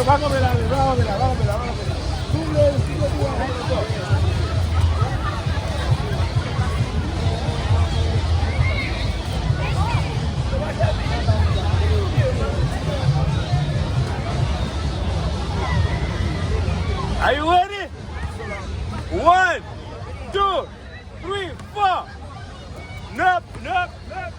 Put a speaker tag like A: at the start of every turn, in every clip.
A: Are you ready? 1, 2, 3, 4. Nup, nup, nup.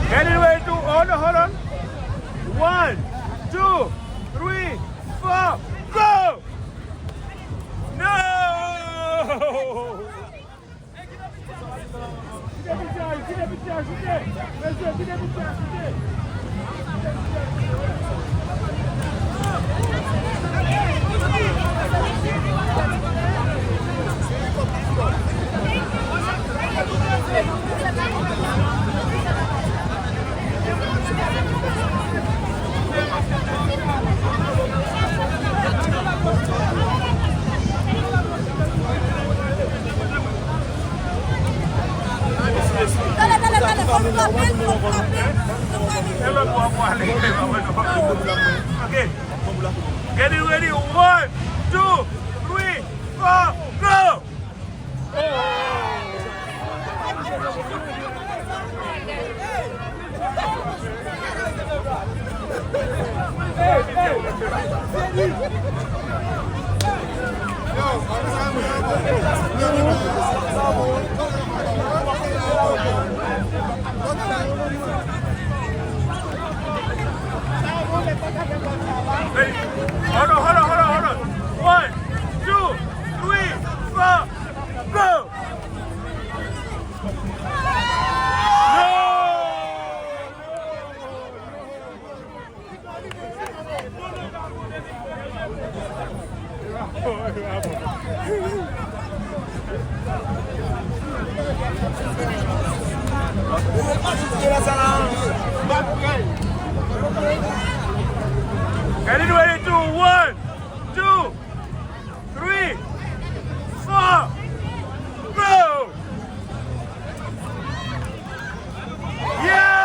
A: Getting ready to hold on. 1, 2, 3, 4, go! No! Okay. Getting ready. 1, 2, 3, 4, go! Ready? Hold on. 1, 2, 3, 4, go! Getting ready to 1, 2, 3, 4, go! Yeah!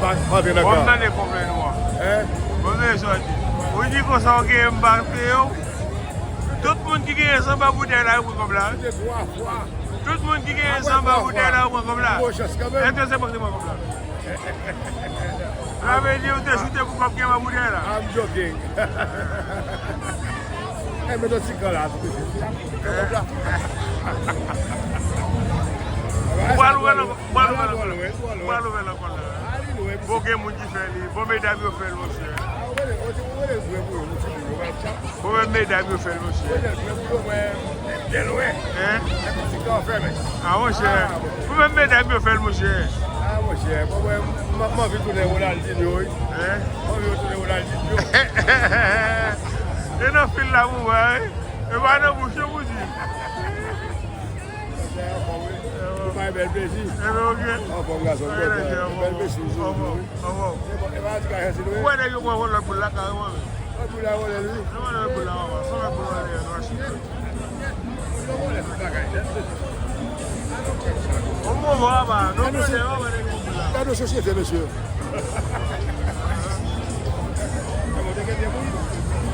A: Pas de d'accord. On a des problèmes noirs. On est sorti. On dit qu'on s'en gagne Mbappé. Tout le monde qui gagne sans bouteille là, comme là. Tout le monde qui gagne sans bouteille là, comme là. Est-ce que c'est pas comme là? Ça veut dire que tu as shooté pour pas gagner ma bouteille là. I'm joking. Mais tu sais là. Bon game mon qui fait bon mesdames au fait monsieur. Bon mesdames au fait monsieur. Ah mon cher. Bon mesdames au fait monsieur. Ah mon cher. Moi vie tourner au Ronaldinho. Hein? Moi vie tourner au Ronaldinho. Et non fil là vous hein. Et va dans bouche vous dit. My bel plaisir. Oh, bon garçon. Bel plaisir. Où est-ce que vous avez le boulot là? Vous l'avez volé lui? Non, le boulot là. Ça va pour aller à Washington. On va voir. Non, non, c'est pas de société, monsieur.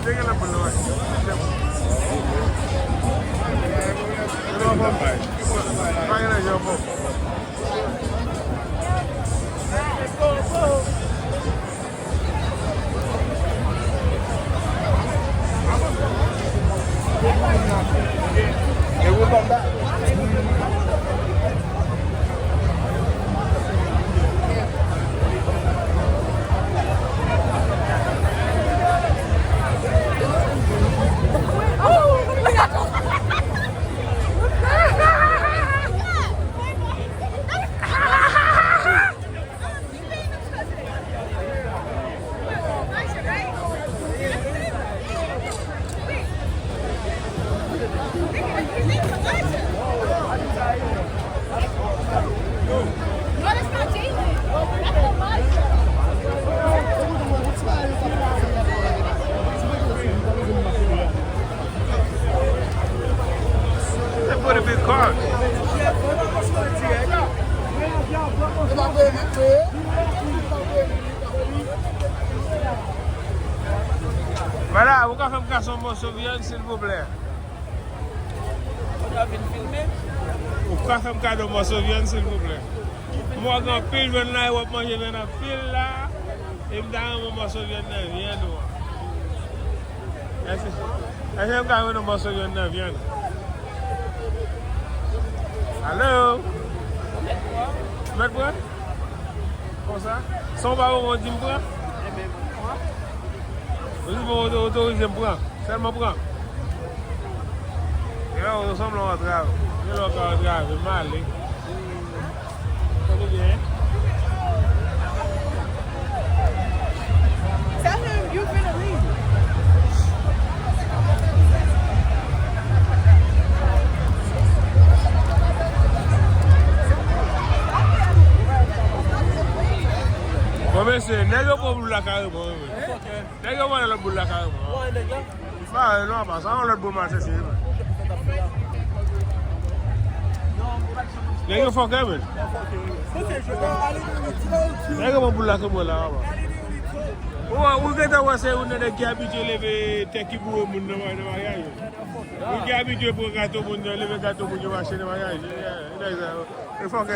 A: C'est le boulot. Voilà, vous pouvez faire un garçon Mossovienne, s'il vous plaît. Vous pouvez faire un cadeau Mossovienne, s'il vous plaît. Moi, quand pile vient là, je vais manger dans la pile là, et je me dis un Mossovienne, viens nous. Est-ce que vous avez un Mossovienne, viens. Allô? Mettre quoi? Comme ça? Sans pas vous dire quoi? Vous autorisez me prendre. Seulement prendre. Et là, on ressemble à un travail. Et là, on va travailler mal. Ça va bien?
B: Tell him you're gonna leave.
A: Bon, monsieur, n'est-ce pas pour la carrière? N'est-ce pas pour la carrière? Ah, non, pas ça, on l'a beau marché, c'est vrai. N'est-ce pas quand même? N'est-ce pas pour la carrière là? Vous êtes habitué à lever tes qui pour le monde de mariage. Vous êtes habitué pour gâteau pour lever gâteau pour le marché de mariage. Il faut que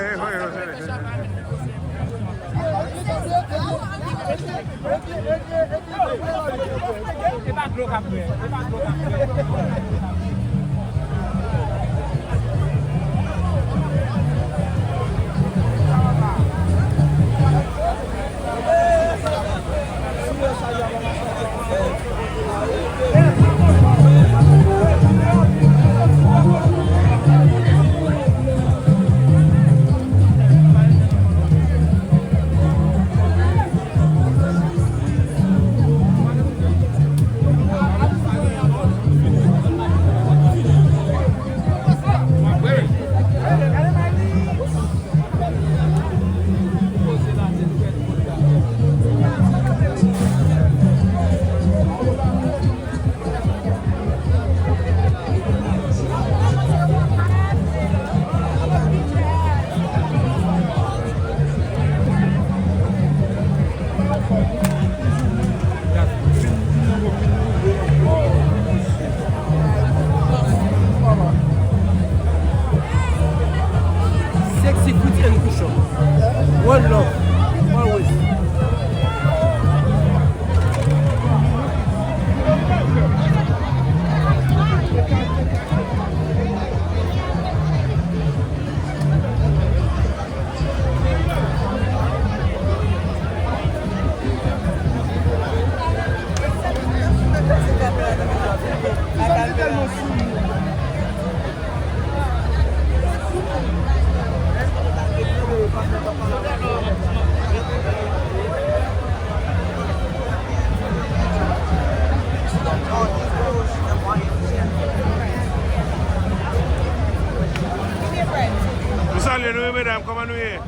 A: nous, mesdames, comment nous est?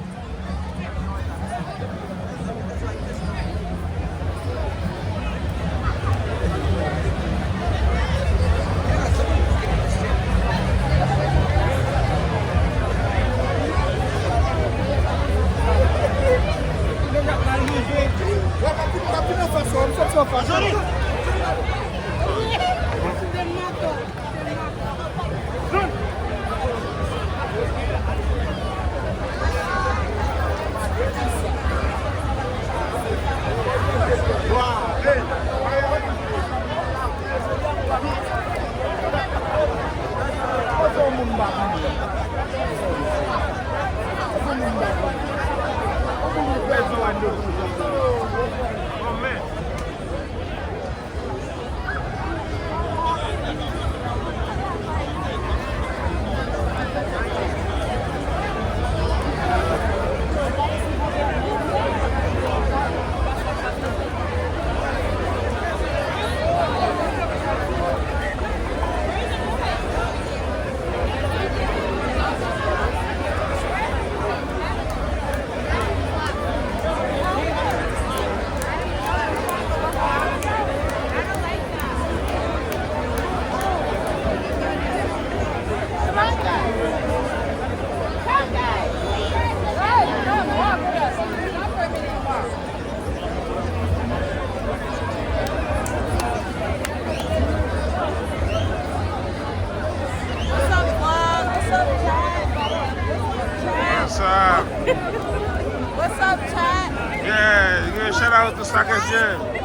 B: What's up, chat?
A: Yeah, give a shout out to Sakesje.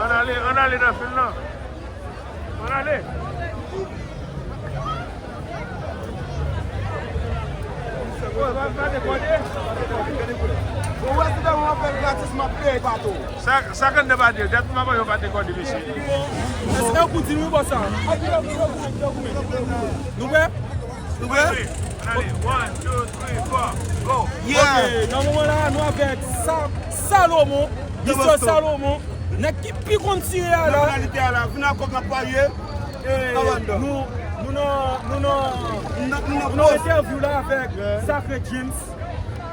A: On allait dans le film là. On allait. Ça quand débat de date maman yo pas de code monsieur.
C: Est-ce qu'on continue pour ça? Nous prêts?
A: Allez, 1, 2, 3, 4, go.
C: Ok, dans ce moment-là, nous avec Salomon, Mr. Salomon, qui puis continuer là. Nous interview là avec Sacré James.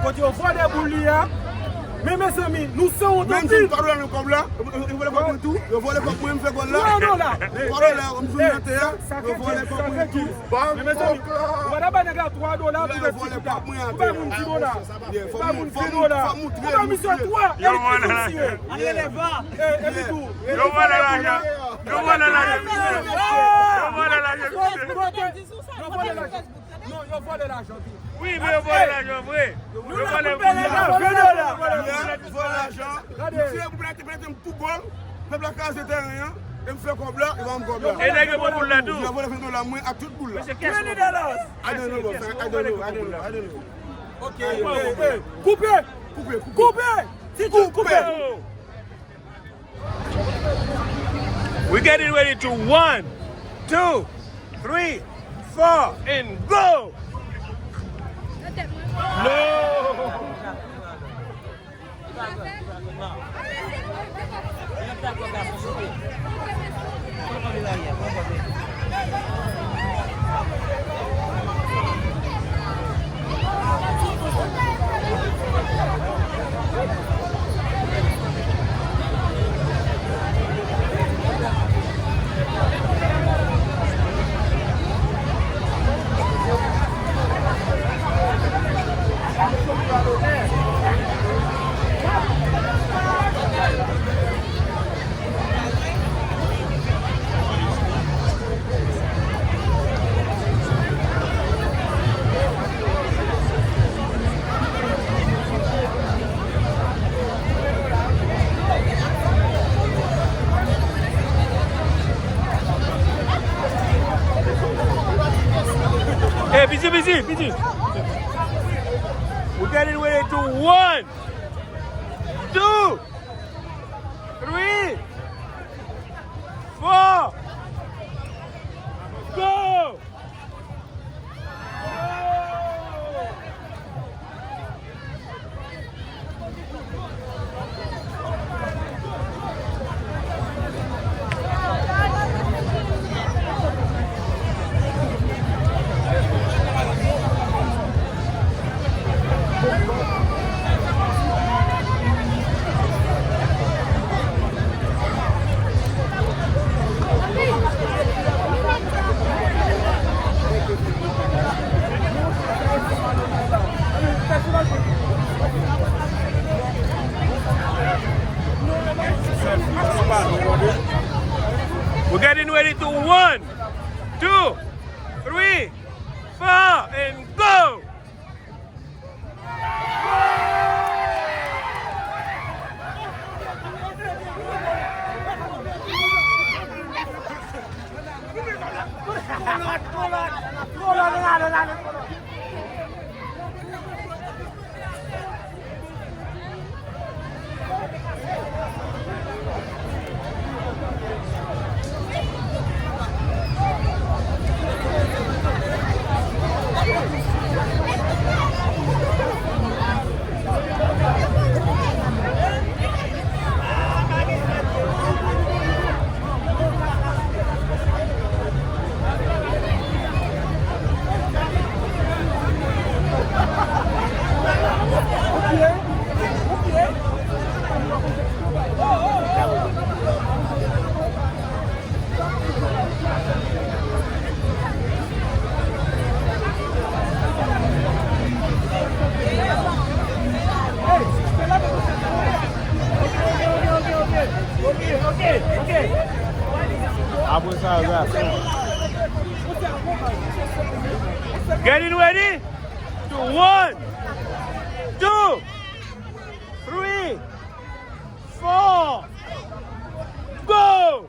C: Quand on voit des bouliers, mais mes amis, nous sommes dans le
D: même parole comme là, vous voulez pas tout, vous voulez pas moi me faire là.
C: Non, là.
D: Parole là, on me fait là, vous voulez pas moi tout.
C: Mais mes amis, on va d'abord gagner $3 pour le certificat. Vous pas mon $10. Pas mon $10. Vous pas mission 3. Allez les va. Et puis tout.
A: Yo voilà l'argent. Yo voilà l'argent. Yo voilà l'argent.
C: Non, il faut de l'argent.
A: Oui, mais yo voilà l'argent, vrai. Yo voilà
D: l'argent. Vous plaît tout bon. Peuple la case de rien. Il me fait comme là, il va me comme là.
A: Et là pour la tout.
D: Il va voler $20 moins à toute boule là.
A: C'est $20.
D: I don't know.
C: Ok. Coupez. C'est tout, coupez.
A: We're getting ready to 1, 2, 3, 4 and go. No. Hey, busy. We're getting ready to 1, 2, 3, 4, go! We're getting ready to 1, 2, 3, 4 and go! Getting ready to 1, 2, 3, 4, go!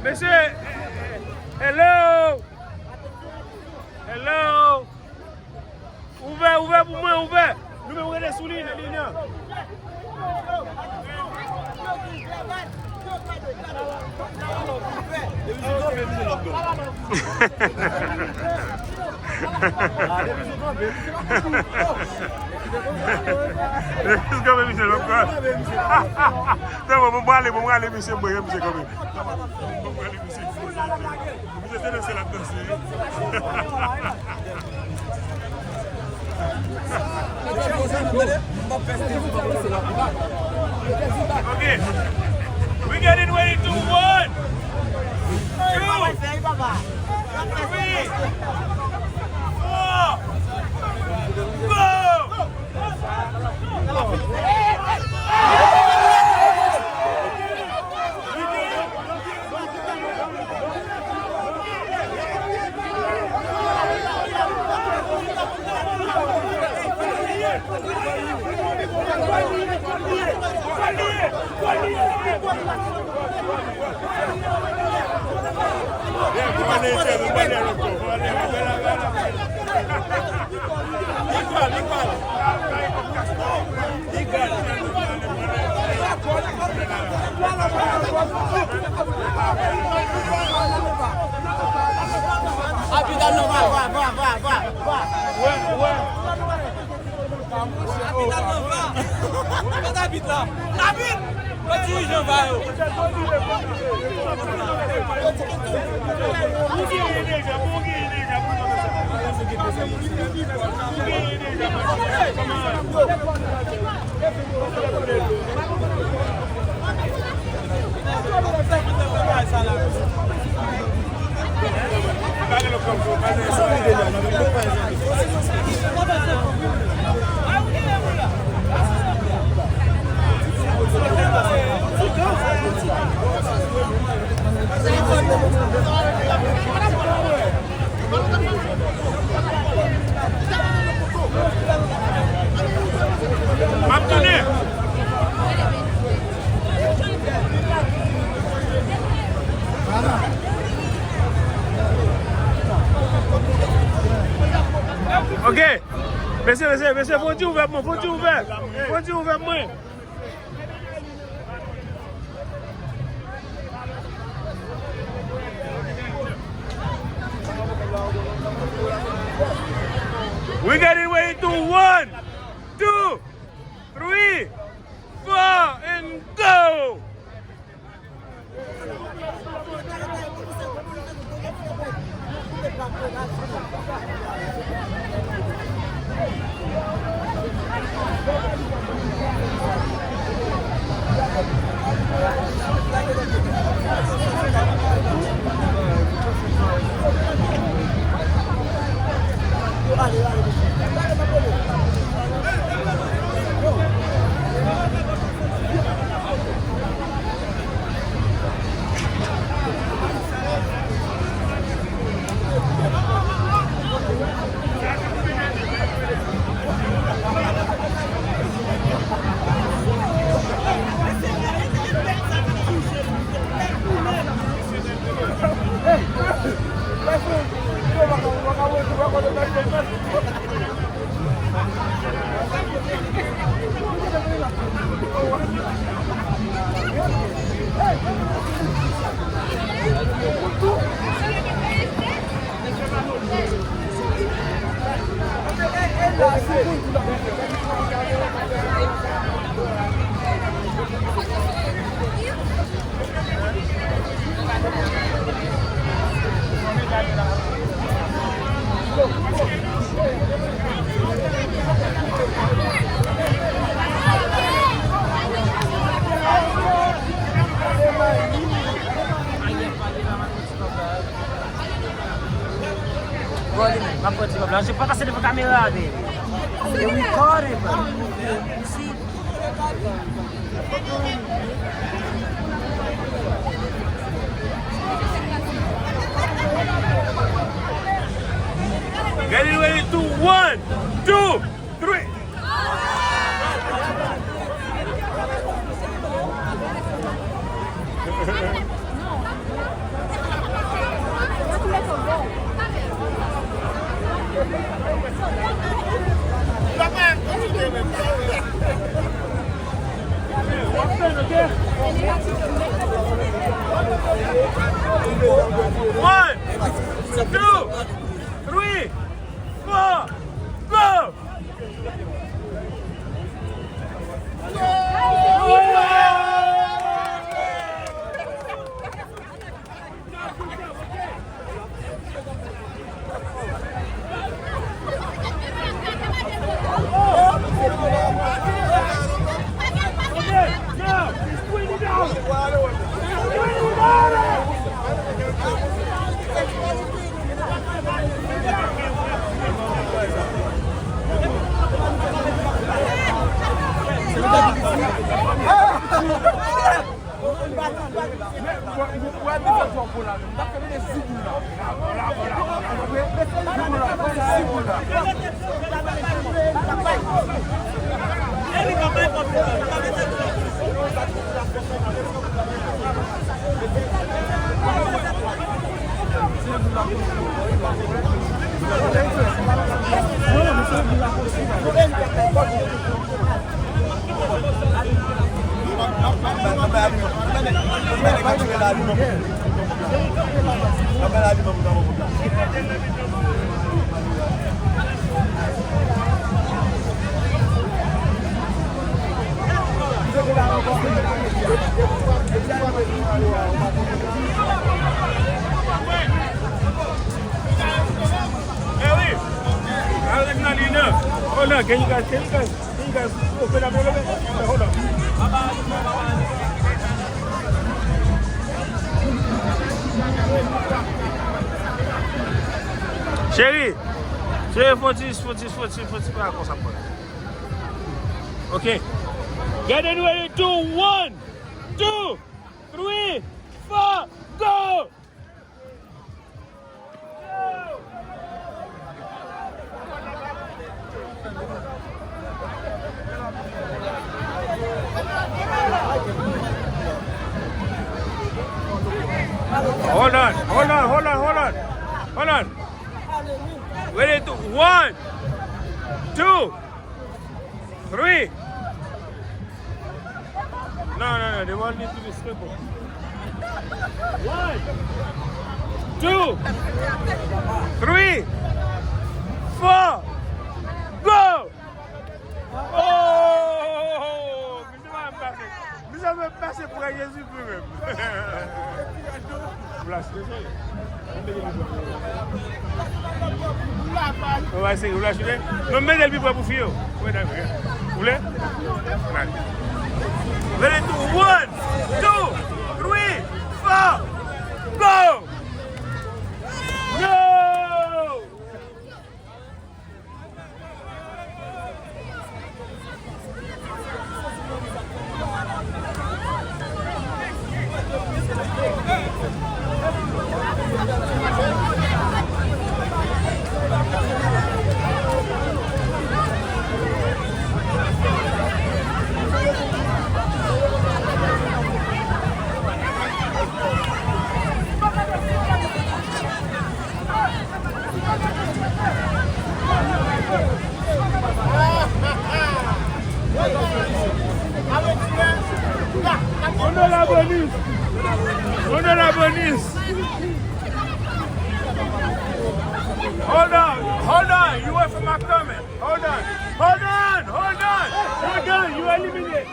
A: Monsieur, hello. Ouvert pour moi, ouvert. Nous me regardons sous ligne, Okay, we getting ready to 1, 2, 3, 4, go! Ok, monsieur, faut-tu ouvrir moi, faut-tu ouvrir moi. We getting ready to 1, 2, 3, 4, and go!
E: Ma pote comme là, je pas casser devant la caméra, baby. You recording, bro. You see?
A: Getting ready to 1, 2, 3. One, 2, 3, 4, go! Hold on, can you guys open up a little bit? Hold on. Chérie, faut pas comme ça. OK. Get ready to 1, 2, 3, 4, go! Hold on. Ready to 1, 2, 3. No, they want me to be simple. 1, 2, 3, 4, go! Oh! Nous avons passé pour Jésus même. On va essayer de vous lâcher. Non, mais elle vit pas pour fier. Vous voulez? Ready to 1, 2, 3, 4, go! Go! On a la bonus. Hold on. You wait for my comment. Hold on. You eliminate.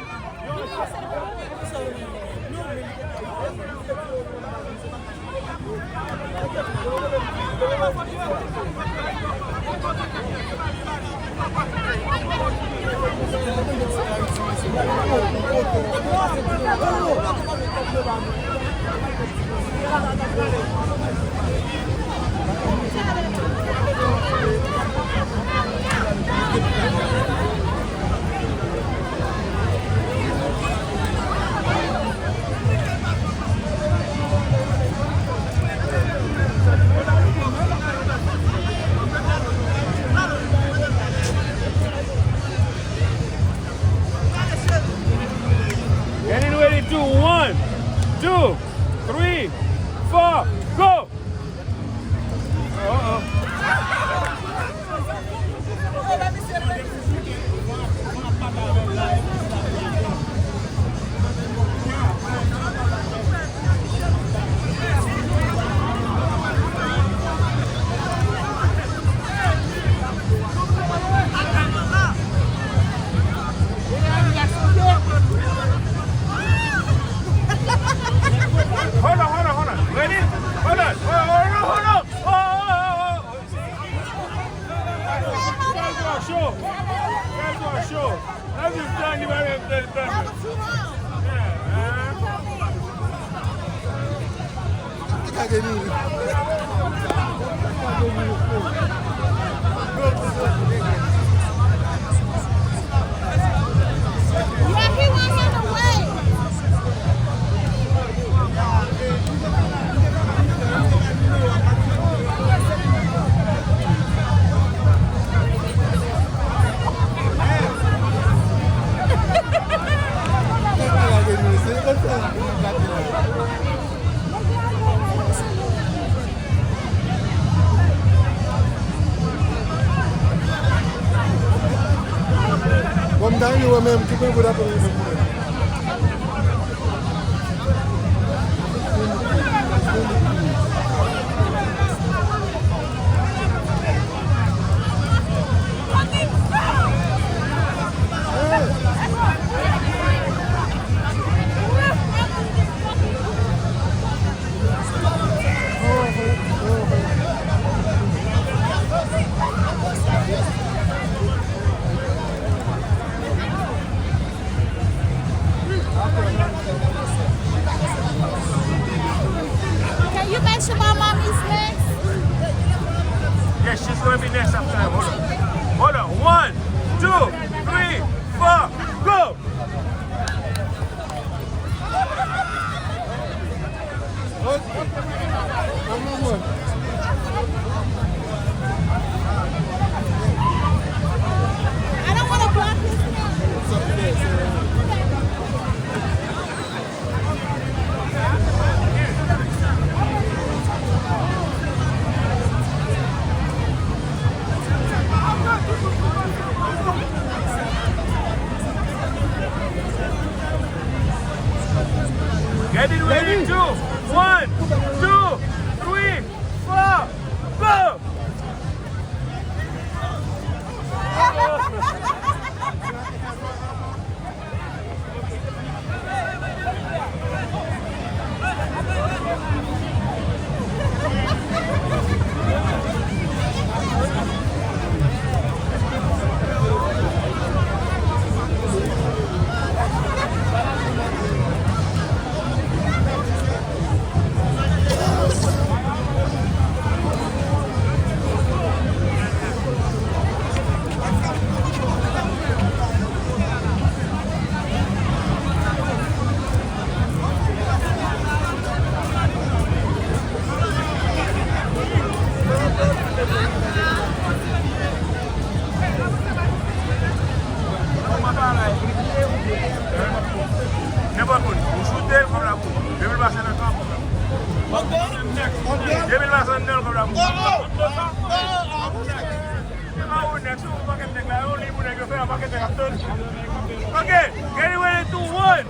C: 2, 3, 4, go! Hold on. Ready? Hold on. Show. Have you done? You might have done it.
B: Yeah, he wants him to wait.
D: Vamos dar uma mesmo, que vai mudar para mim.
B: Can you mention my mommy's next?
A: Yes, she's going to be next after him. Hold on. 1, 2, 3, 4, go!
B: I don't want to block his name.
A: Get it ready. 2, 1, 2, 3, 4, go! Okay, get it ready to 1,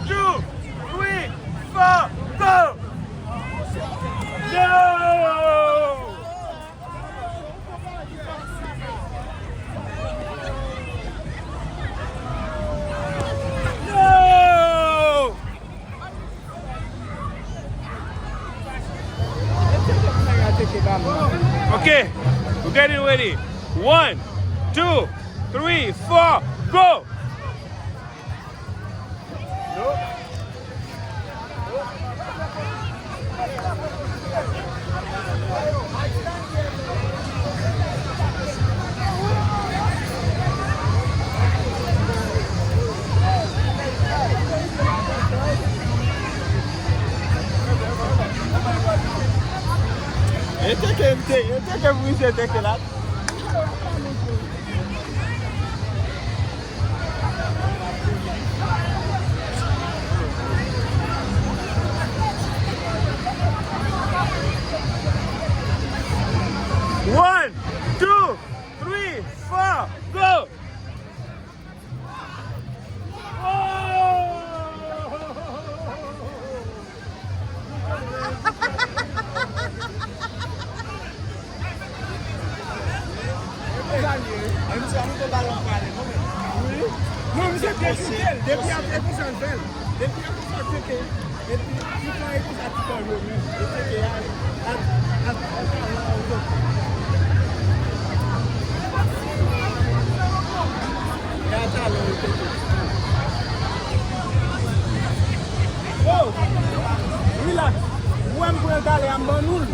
A: 2, 3, 4, go! No! No! Okay, we're getting ready. 1, 2, 3, 4, go!
C: Non, monsieur, depuis après, vous s'en faites. Depuis après, vous s'en faites. Et puis, tu peux être à tout à l'heure. Oh, relax. Où est-ce que vous allez en Banoul?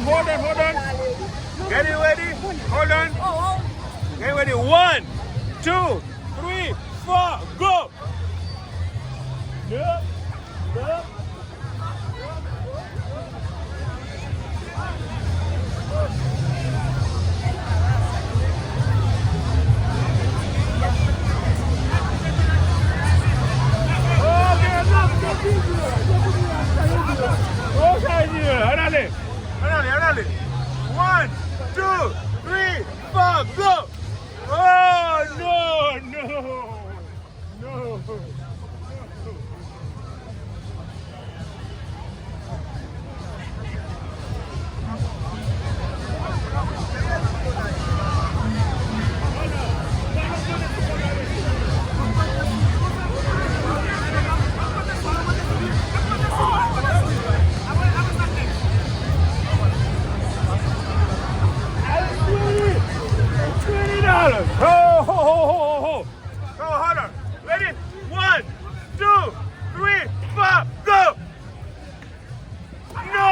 A: Hold on. Get it ready. Hold on. Get ready. 1, 2, 3, 4, go. Yeah. Allez. 1, 2, 3, 4, go! Oh no! Ho! So hold on. Ready? 1, 2, 3, 4, go! No!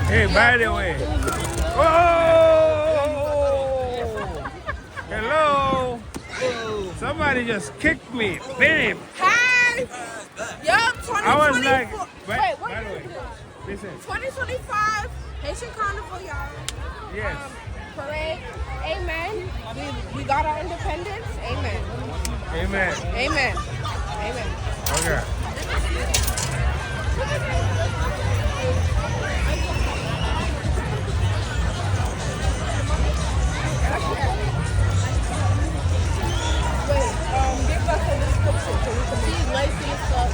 A: Hey, by the way. Oh! Hello. Somebody just kicked me. Vini.
B: Hey! Yo, 2024.
A: I was like,
B: wait, what
A: by the
B: year
A: way,
B: is it?
A: listen.
B: 2025 Haitian Carnival, y'all.
A: Yes.
B: Parade. Amen. We got our independence. Amen.
A: Amen.
B: Amen. Amen.
A: Okay.
B: Wait, give us a description so we can see lacy and stuff.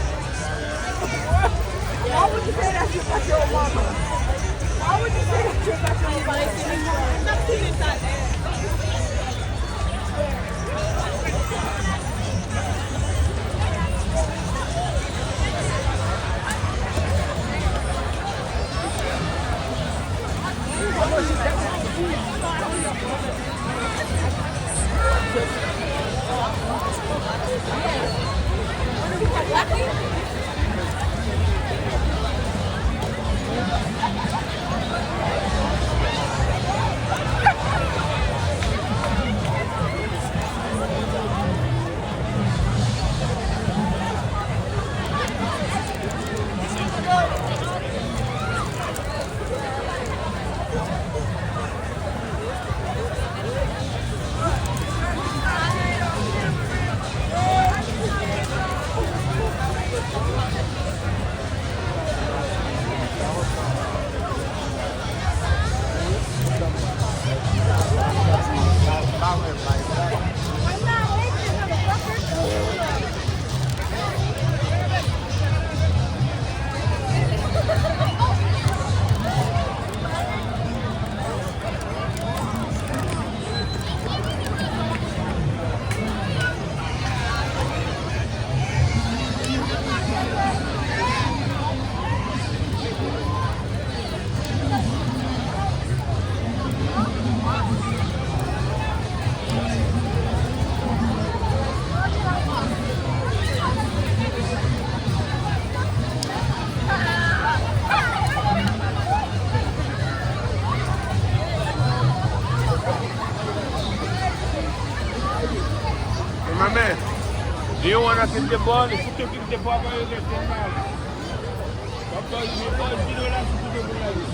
B: Why would you say that you got your mama? Why would you say that you got your mama? Stop seeing inside there.
A: Mamãe, eu ando aqui de bola, se tu fica de bola, eu vou ter mal. Então, eu vou tirar lá se tu fica ali.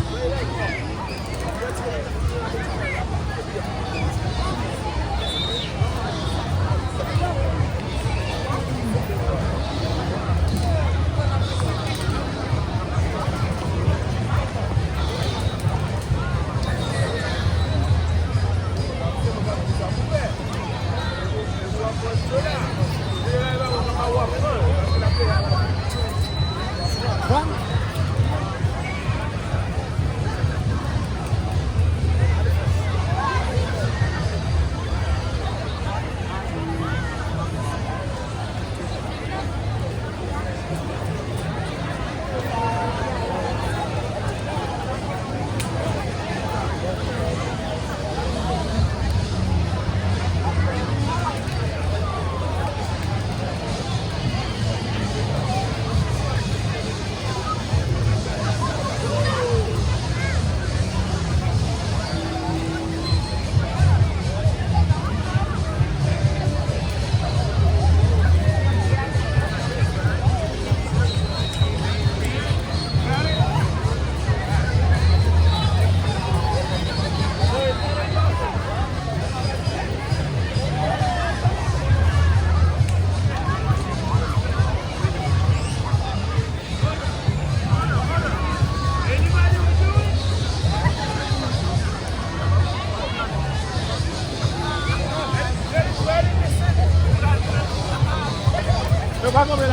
C: Vamos a ver.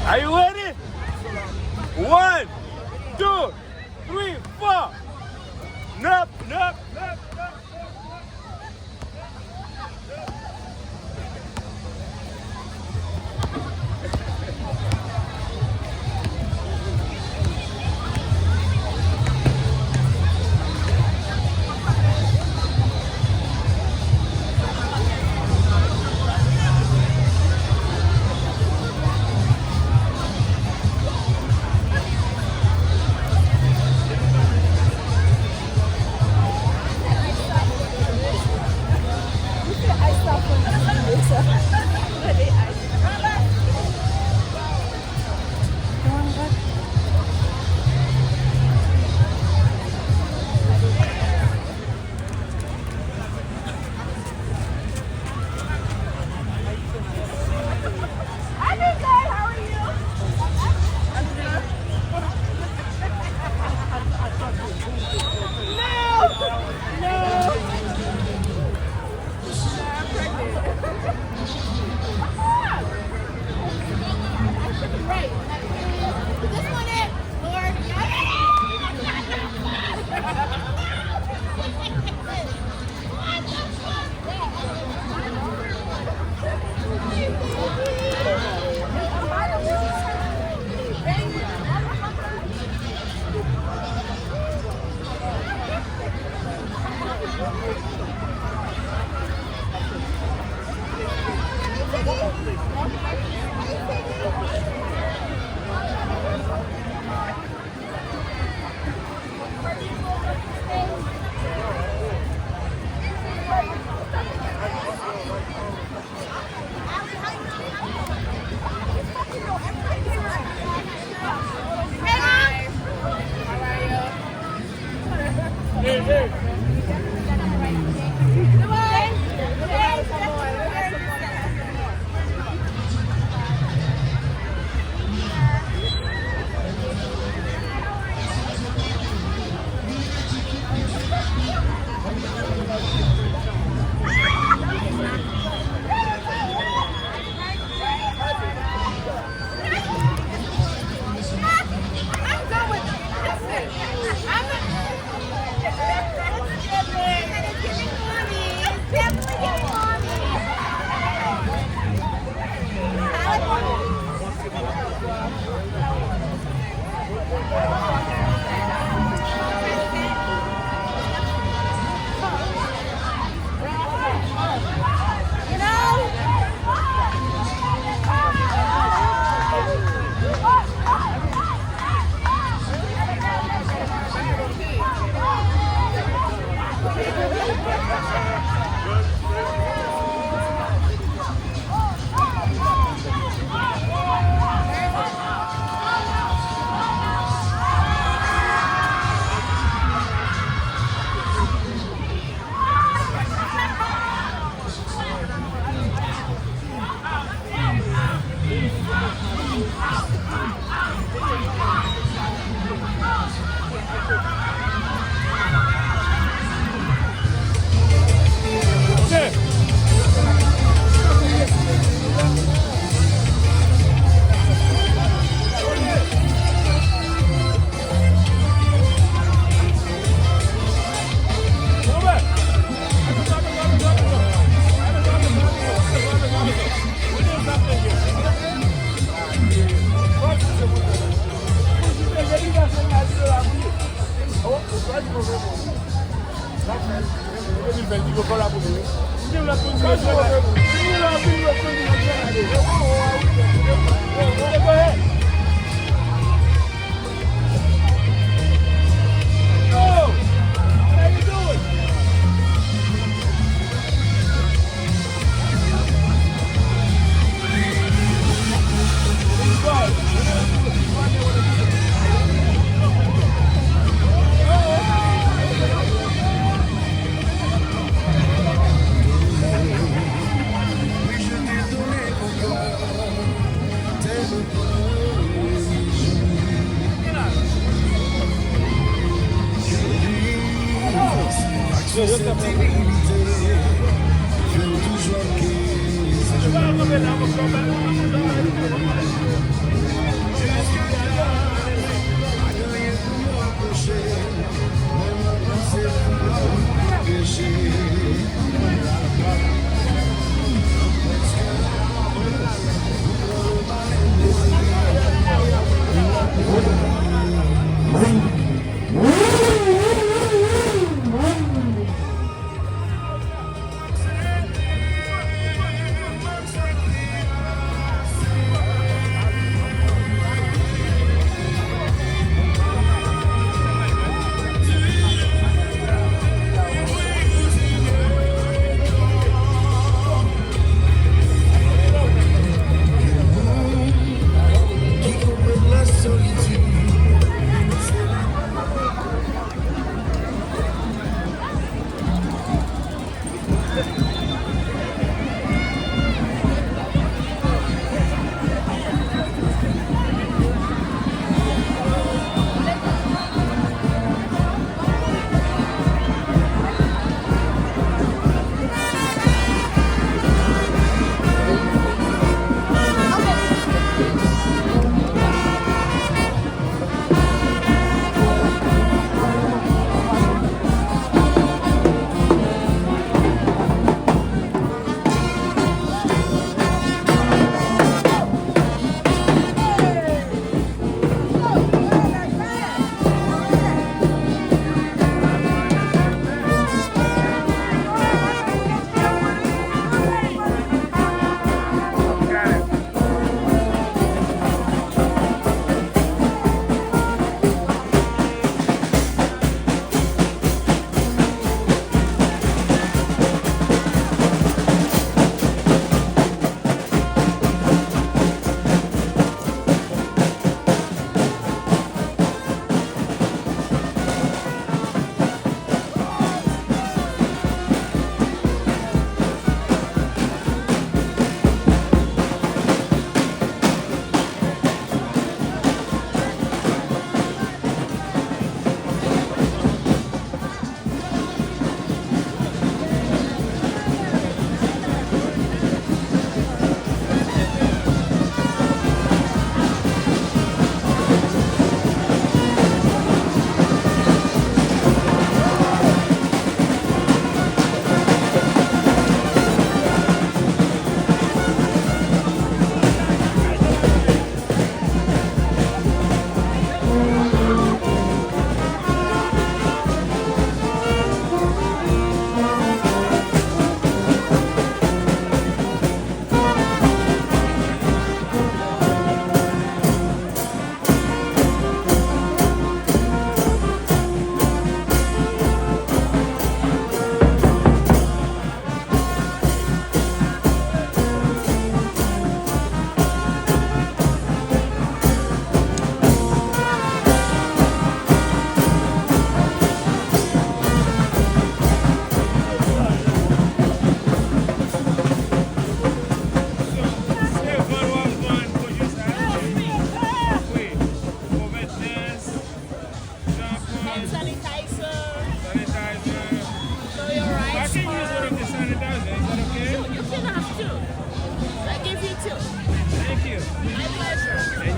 A: Are you ready? 1, 2, 3, 4. Nup.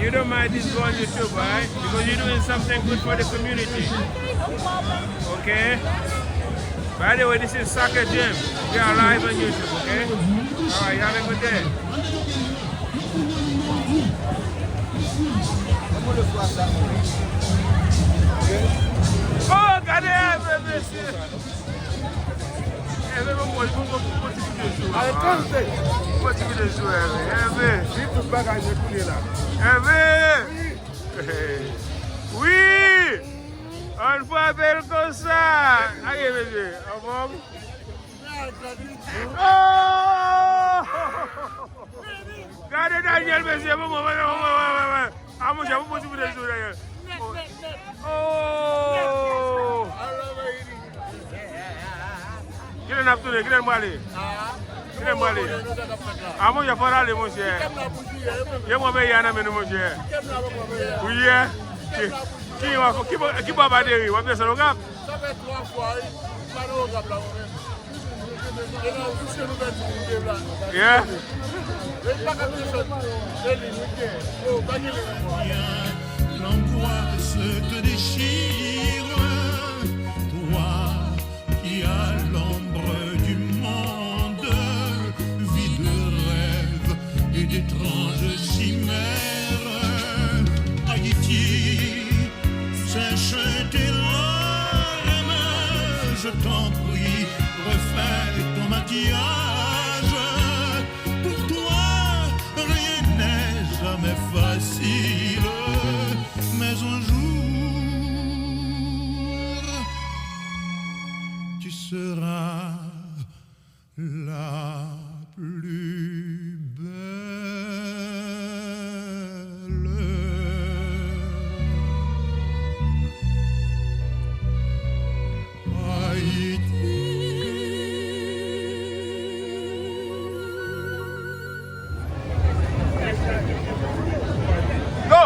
A: You don't mind this go on YouTube, right? Because you're doing something good for the community.
B: Okay, no problem.
A: Okay? By the way, this is Soccer Gym. We are live on YouTube, okay? Alright, you have a good day. Oh, Gade, monsieur! Oui! On voit belle comme ça! Allez, monsieur, au revoir. Oh! Gade Daniel, monsieur, ah, mon cher, vous posez des jours d'ailleurs. Oh! Qui est l'abtourné? Qui est l'emballé? Qui est l'emballé? Ah, mon cher, il faut aller, mon cher. Il y a mon père, mon cher. Oui, qui va battre? On va faire ça au cap?
D: Ça fait 3 fois, ça va au cap là.
A: Yeah.
F: L'angoisse te déchire, toi qui as l'ombre du monde, vie de rêves et d'étranges chimères. Haïti, sèche tes larmes, je t'en prie, refais ton maquillage. Pour toi, rien n'est jamais facile, mais un jour, tu seras la plus belle.
A: Go!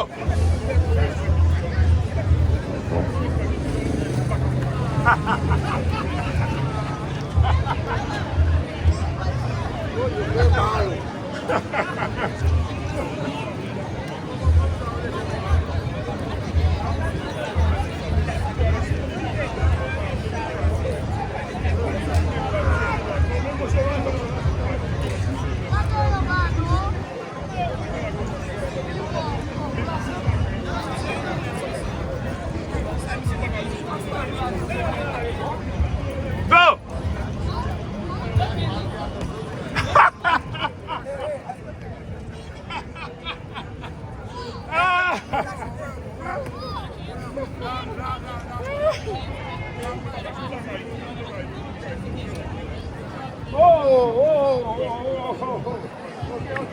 A: Go!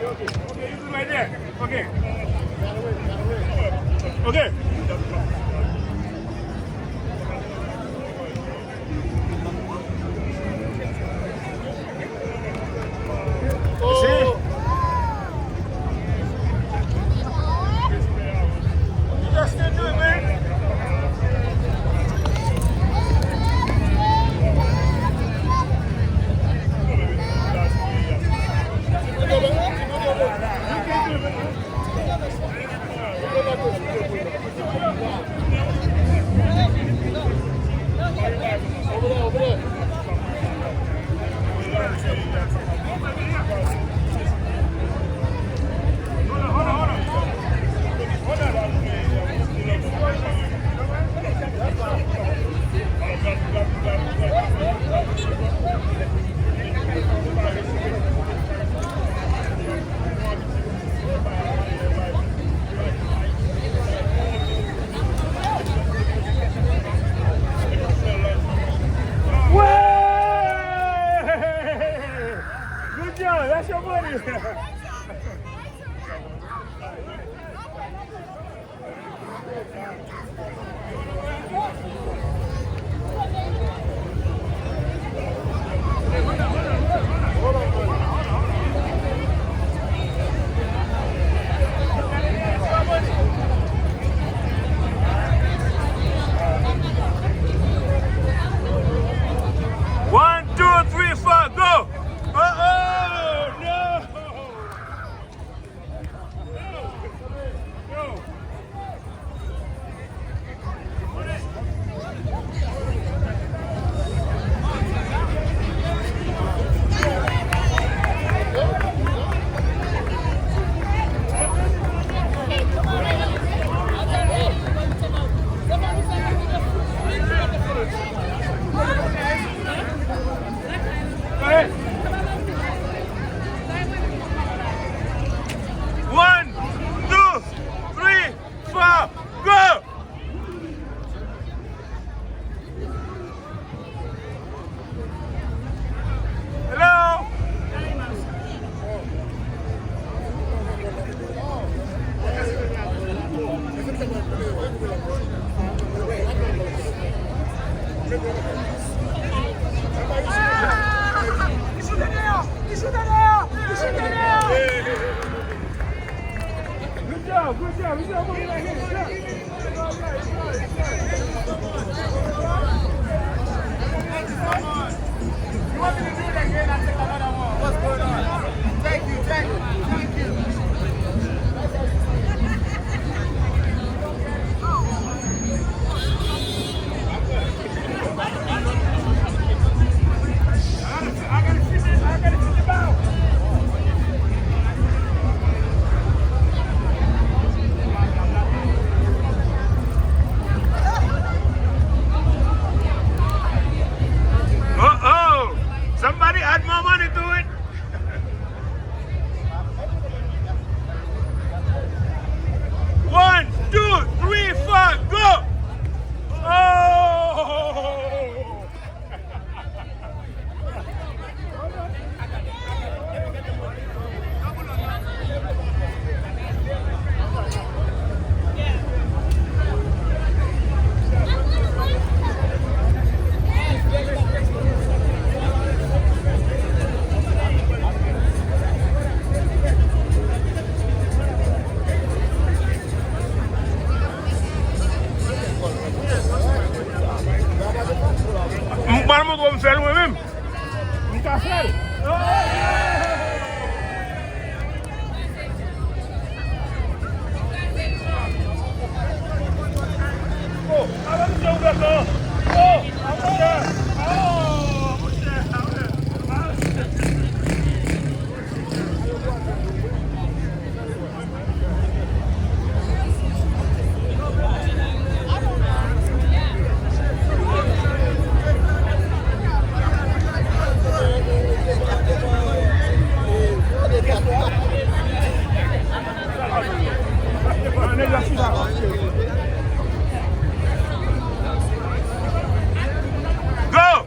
A: Okay. You do right there. Okay. Okay. See? You just didn't do it, man. Good job, that's your money. One, two, three, four, go! Oh, no! No!
C: want me to do it again? I'll take another one. What's going on? Thank you. I gotta see the bow.
A: Somebody add more money to it. One, 2, 3, 4, go! Oh! Vamos con fer moi-même.
C: Un café. Oh, avant de ouvrir ça. Oh,
A: Go!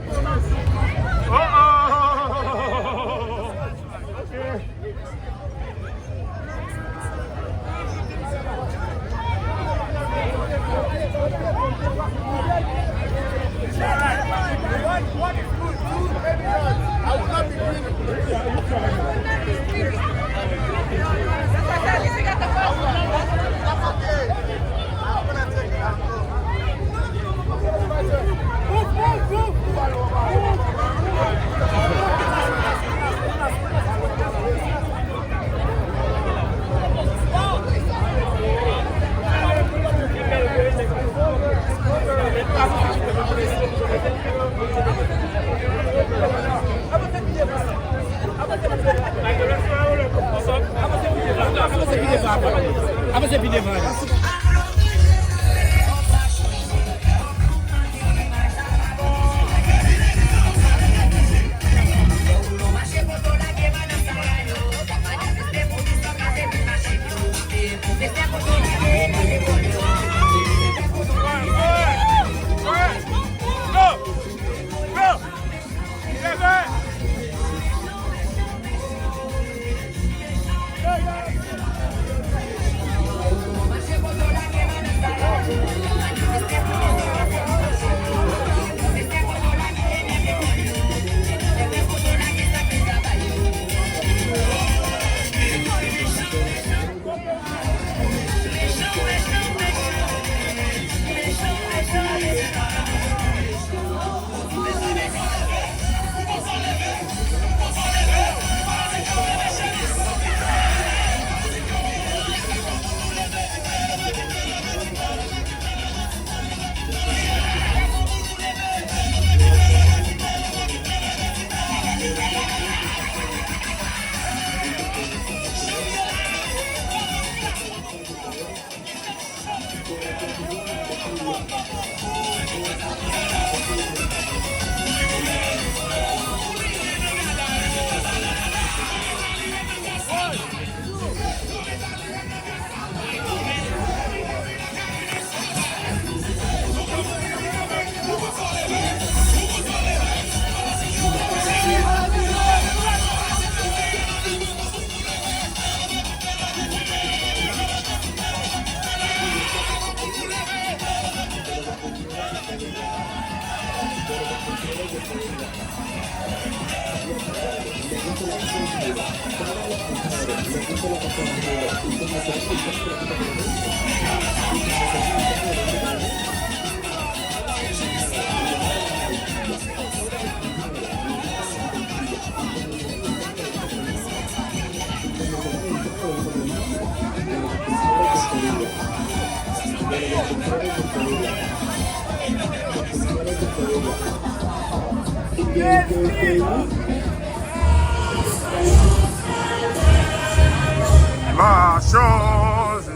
A: Ma chose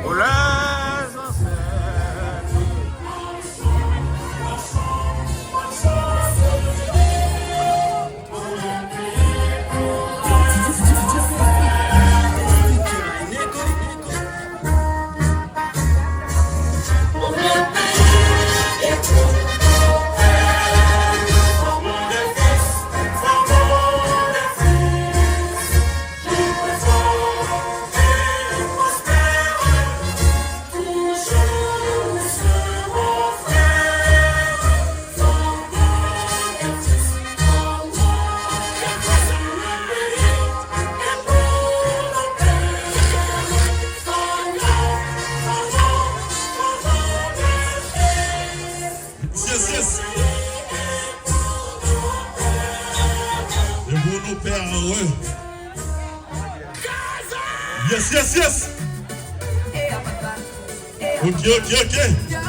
A: pour les ancêtres.
F: Yes. Okay.